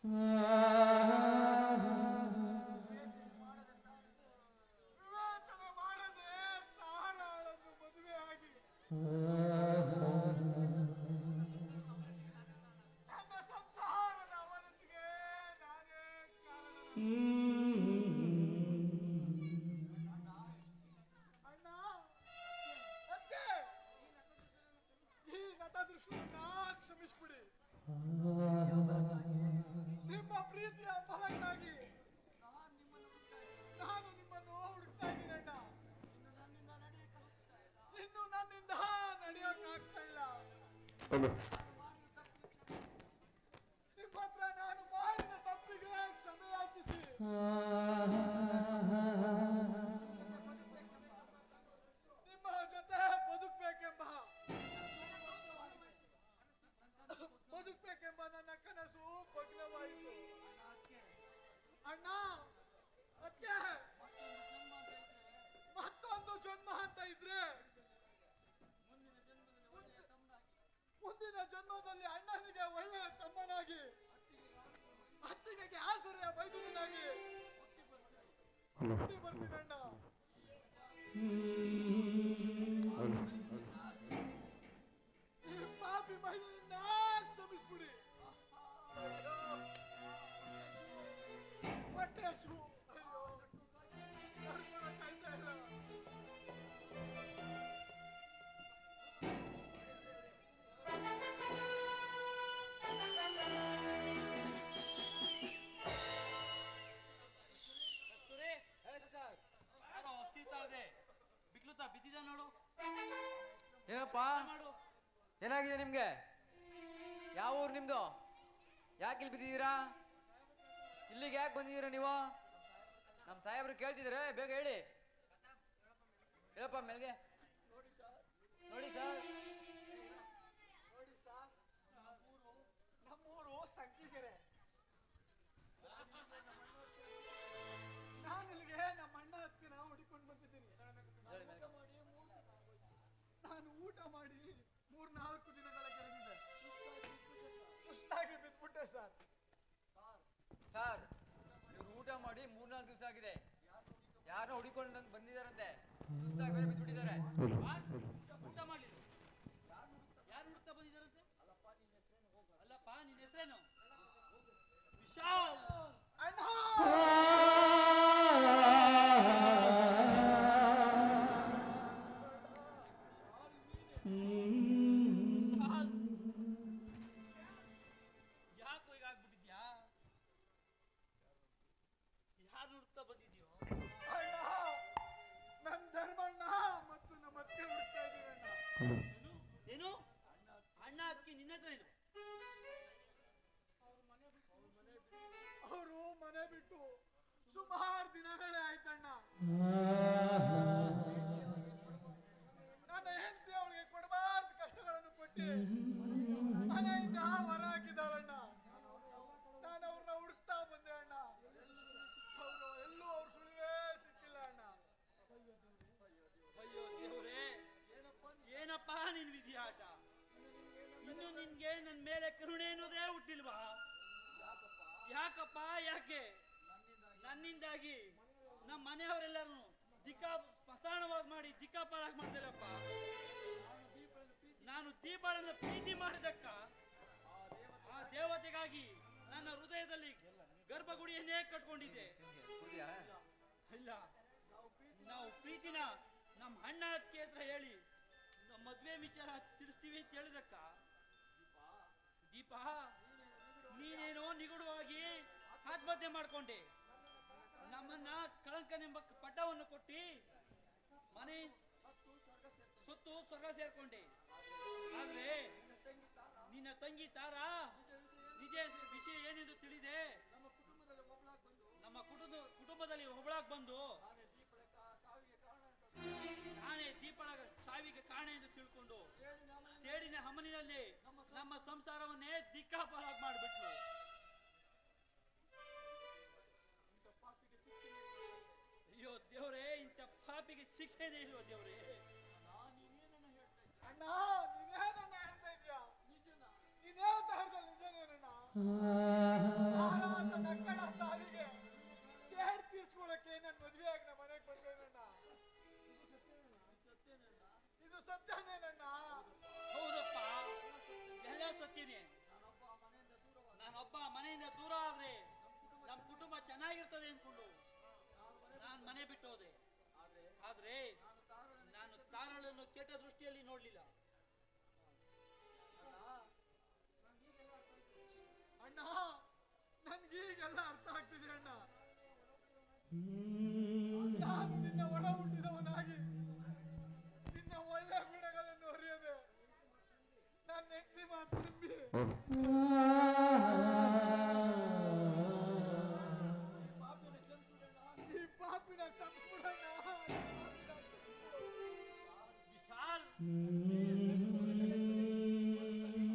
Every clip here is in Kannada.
ವಿವೇಚನೆ ಮಾಡದೆ ತಾರಾಳನ್ನು ಮದುವೆಯಾಗಿ ನನ್ನ ಸಂಸಾರದ ಅವನತಿಗೆ ನಾನೇ ಕಾರಣ. ಅಣ್ಣ, ಅದ್ಕೆ ಈ ನತದೃಷ್ಟನ್ನ ಕ್ಷಮಿಸ್ಬಿಡಿ. ನಿಮ್ಮ ಪ್ರೀತಿಯ ಫಲಕ್ಕಾಗಿ ನಾನು ನಿಮ್ಮನ್ನು ಹುಡುಕ್ತಾ ಇದ್ದೀನಣ್ಣ. ಇನ್ನು ನನ್ನಿಂದ ನಡೆಯೋಕ್ಕಾಗ್ತಾ ಇಲ್ಲ. ನಿಮ್ಮ ಹತ್ರ ನಾನು ಮಾಡಿದ ತಪ್ಪಿಗೆ ಕ್ಷಮೆ ಯಾಚಿಸಿ ನಿಮ್ಮ ಜೊತೆ ಬದುಕ್ಬೇಕೆಂಬ ನನ್ನ ಕನಸು ಭಗ್ನವಾಯಿತು ಅಣ್ಣ. ಅದಕ್ಕೆ ಮತ್ತೊಂದು ಜನ್ಮ ಅಂತ ಇದ್ರೆ ಮುಂದಿನ ಜನ್ಮದಲ್ಲಿ ಅಣ್ಣನಿಗೆ ಒಳ್ಳೆಯ ತಮ್ಮನಾಗಿ, ಅತ್ತಿಗೆಗೆ ಆಸುರಿಯ ಮೈದುನನಾಗಿ ಹುಟ್ಟಿ ಬರ್ತೀನಣ್ಣ. ಈ ಪಾಪಿ ಮೈದುನನ್ನ ಕ್ಷಮಿಸ್ಬಿಡಿ. ಹೊಟ್ಟೆ ಹಸು, ಅಯ್ಯೋ ನಡ್ಕೊಳಕ್ಕಾಗ್ತಾ ಇಲ್ಲ. ಬಿದ್ದಿದ ನೋಡು. ಏನಪ್ಪ ಏನಾಗಿದೆ ನಿಮ್ಗೆ? ಯಾವ ಊರು ನಿಮ್ದು? ಯಾಕೆ ಇಲ್ಲಿ ಬಿದ್ದಿದ್ದೀರಾ? ಇಲ್ಲಿಗೆ ಯಾಕೆ ಬಂದಿದ್ದೀರಾ ನೀವು? ನಮ್ಮ ಸಾಹೇಬ್ರು ಕೇಳ್ತಿದ್ರೆ ಬೇಗ ಹೇಳಿ. ಹೇಳಪ್ಪ ಮೇಲ್ಗೆ. ನೋಡಿ ಸರ್, ನೋಡಿ ಸರ್, ನಮ್ಮೂರು ಸಂಕಿಗೆರೆ. ನಾನು ಇಲ್ಲಿಗೆ ನಮ್ಮ ಅಣ್ಣ ಹತ್ತಿರ ಹುಡುಕೊಂಡು ಬಂದಿದ್ದೀನಿ. ನಾನು ಊಟ ಮಾಡಿ 3-4 ದಿನಗಳ ಕೆಳಗಿದೆ ಸುಸ್ತಾಗಿ ಬಿದ್ಬಿಟ್ಟೆ ಸರ್. ಸರ್, ಇವ್ರು ಊಟ ಮಾಡಿ 3-4 ದಿವಸ ಆಗಿದೆ. ಯಾರೋ ಹುಡುಕೊಂಡು ಬಂದಿದಾರಂತೆ. ಸುಸ್ತಾಗಿ ಬೇರೆ ಬಿದ್ದುಬಿಟ್ಟಿದ್ದಾರೆ. ಊಟ ಮಾಡಲಿಲ್ಲ. ಯಾರು ಹುಡುಕ್ತಾ ಬಂದಿದ್ದಾರಂತೆ? ಅಲ್ಲಪ್ಪ, ನಿನ್ನ ಹೆಸರೇನು? ವಿಶಾಲ್. ಅಣ್ಣ, ಯಾಕೋ ಹೀಗಾಗ್ಬಿಟ್ಟಿದ್ಯಾ? ಯಾರು ಹುಡುಕ್ತಾ ಬಂದಿದ್ಯೋ? ಅಣ್ಣ, ನನ್ನ ಧರ್ಮಣ್ಣ ಮತ್ತು ನಮ್ಮ ಅತ್ತೆ ಹುಡುಕ್ತಾ ಇದ್ದೀರಣ್ಣ. ಏನು? ಅಣ್ಣ ಅಕ್ಕಿ ನಿನ್ನ ಹತ್ರ ಇಲ್ಲ? ಅವರು ಮನೆ ಬಿಟ್ಟು ಸುಮಾರು ದಿನಗಳೇ ಆಯ್ತಣ್ಣ. ನನ್ನ ಹೆಂಡತಿ ಅವಳಿಗೆ ಕೊಡಬಾರ್ದು ಕಷ್ಟಗಳನ್ನು ಕೊಟ್ಟು ಮನೆಯಿಂದ ಹೊರ ಹಾಕಿದಾಳಣ್ಣ. ನಾನು ಅವ್ರನ್ನ ಹುಡುಕ್ತಾ ಬಂದೆ ಅಣ್ಣ. ಅವರು ಎಲ್ಲೂ ಅವ್ರ ಸುಳಿವೇ ಸಿಕ್ಕಿಲ್ಲ ಅಣ್ಣ. ಅಯ್ಯೋ ದೇವ್ರೇ, ಏನಪ್ಪ ನಿನ್ ವಿಧಿಯಾಟ? ಇನ್ನು ನಿನ್ಗೆ ನನ್ ಮೇಲೆ ಕರುಣೆ ಅನ್ನೋದೇ ಹುಟ್ಟಿಲ್ವಾ? ಯಾಕಪ್ಪ, ಯಾಕೆ? ನನ್ನಿಂದಾಗಿ ನಮ್ಮ ಮನೆಯವರೆಲ್ಲರೂ ಸ್ಮಶಾನವಾಗಿ ಮಾಡಿ ದಿಕ್ಕಾಪಾಲಾಗಿ ಮಾಡ್ತಿಲ್ಲಪ್ಪ. ನಾನು ದೀಪಾಳನ್ನ ಪ್ರೀತಿ ಮಾಡಿದಕ್ಕ ಆ ದೇವತೆಗಾಗಿ ನನ್ನ ಹೃದಯದಲ್ಲಿ ಗರ್ಭಗುಡಿಯನ್ನೇ ಕಟ್ಕೊಂಡಿದ್ದೆ. ಇಲ್ಲ, ನಾವು ಪ್ರೀತಿನ ನಮ್ಮ ಅಣ್ಣ ಅತ್ತಿಗೆ ಹತ್ರ ಹೇಳಿ ನಮ್ಮ ಮದ್ವೆ ವಿಚಾರ ತಿಳಿಸ್ತೀವಿ ಅಂತ ಹೇಳಿದಕ್ಕ ದೀಪ ನೀನೇನೋ ನಿಗೂಢವಾಗಿ ಆತ್ಮಹತ್ಯೆ ಮಾಡ್ಕೊಂಡೆ. ನಮ್ಮನ್ನ ಕಳಂಕನೆಂಬ ಪಟ್ಟವನ್ನು ಕೊಟ್ಟಿ ಮನೆ ಸೊತ್ತು ಸ್ವರ್ಗ ಸೇರ್ಕೊಂಡೆ. ಆದ್ರೆ ನಿನ್ನ ತಂಗಿ ತಾರಾ ನಿಜ ವಿಷಯ ಏನೆಂದು ತಿಳಿದೆ ನಮ್ಮ ಕುಟುಂಬದಲ್ಲಿ ಒಬ್ಬಳಾಗ್ ಬಂದು ನಾನೇ ದೀಪಳ ಸಾವಿಗೆ ಕಾರಣ ಎಂದು ತಿಳ್ಕೊಂಡು ಸೇಡಿನ ಹಮನಿನಲ್ಲಿ ನಮ್ಮ ಸಂಸಾರವನ್ನೇ ದಿಕ್ಕಾಪಾಲಾಗಿ ಮಾಡಿಬಿಟ್ಲು. ಅಯ್ಯೋ ದೇವ್ರೇ, ಇಂಥ ಪಾಪಿಗೆ ಶಿಕ್ಷೆನೇ ಇಲ್ವೋ ದೇವ್ರೇ? ಅಣ್ಣ, ನೀನೇನನ್ನ ಹೇಳ್ತಾ ಇದ್ಯಾ? ನೀನ್ ಹೇಳ್ತಾ ಇರೋದು ನಿಜನೇನಣ್ಣ? ಒಬ್ಬ ಮನೆಯಿಂದ ದೂರ ಆದ್ರೆ ನಮ್ಮ ಕುಟುಂಬ ಚೆನ್ನಾಗಿರ್ತದೆ ಅನ್ಕೊಂಡು ನಾನು ಮನೆ ಬಿಟ್ಟು ಹೋದೆ. ಆದ್ರೆ ನಾನು ತಾರಳನ್ನು ಕೆಟ್ಟ ದೃಷ್ಟಿಯಲ್ಲಿ ನೋಡ್ಲಿಲ್ಲ. ಅಣ್ಣ, ನನ್ಗೀಗೆಲ್ಲ ಅರ್ಥ ಆಗ್ತಿದೆ ಅಣ್ಣ. ನಾನು ನಿನ್ನ ಒಡ ಹುಟ್ಟಿದವನಾಗಿ ನಿನ್ನ ಒಳ್ಳೆ ಗುಣಗಳನ್ನು ಅರಿಯದೆ ನನ್ನ ಹೆಂಡತಿ ಮಾತು ನಂಬಿ ಈ ಪಾಪಿನ ಕ್ಷಮಿಸ್ಬಿಡಣ್ಣ. ವಿಶಾಲ್,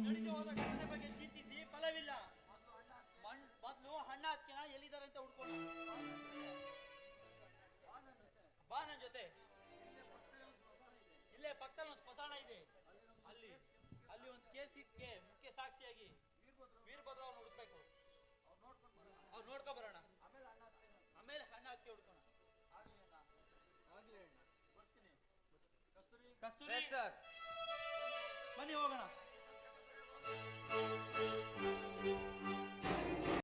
ನಡೆದು ಹೋದ ಘಟನೆ ಬಗ್ಗೆ ಚಿಂತಿಸಿ ಫಲವಿಲ್ಲ. ಮೊದ್ಲು ಅಣ್ಣ ಅತ್ತಿನ ಎಲ್ಲಿದ್ದಾರೆ ಅಂತ ಹುಡ್ಕೋಣ. ಬಾ ನನ್ನ ಜೊತೆ. ಇಲ್ಲೇ ಪಕ್ಕದಲ್ಲಿ ಒಂದು ಸ್ಮಶಾನ ಇದೆ. ಅಲ್ಲಿ ಒಂದು ಕೇಸಿಗೆ ಮುಖ್ಯ ಸಾಕ್ಷಿಯಾಗಿ ವೀರಭದ್ರ ಅವ್ರು ಹುಡುಕ್ಬೇಕು. ಅವ್ರು ನೋಡ್ಕೊ ಬರೋಣ. ಆಮೇಲೆ ಅಣ್ಣ ಅತ್ತಿ ಹುಡ್ಕೋಣ. ಕಸ್ತೂರಿ, ಸರ್ ಬನ್ನಿ ಹೋಗೋಣ.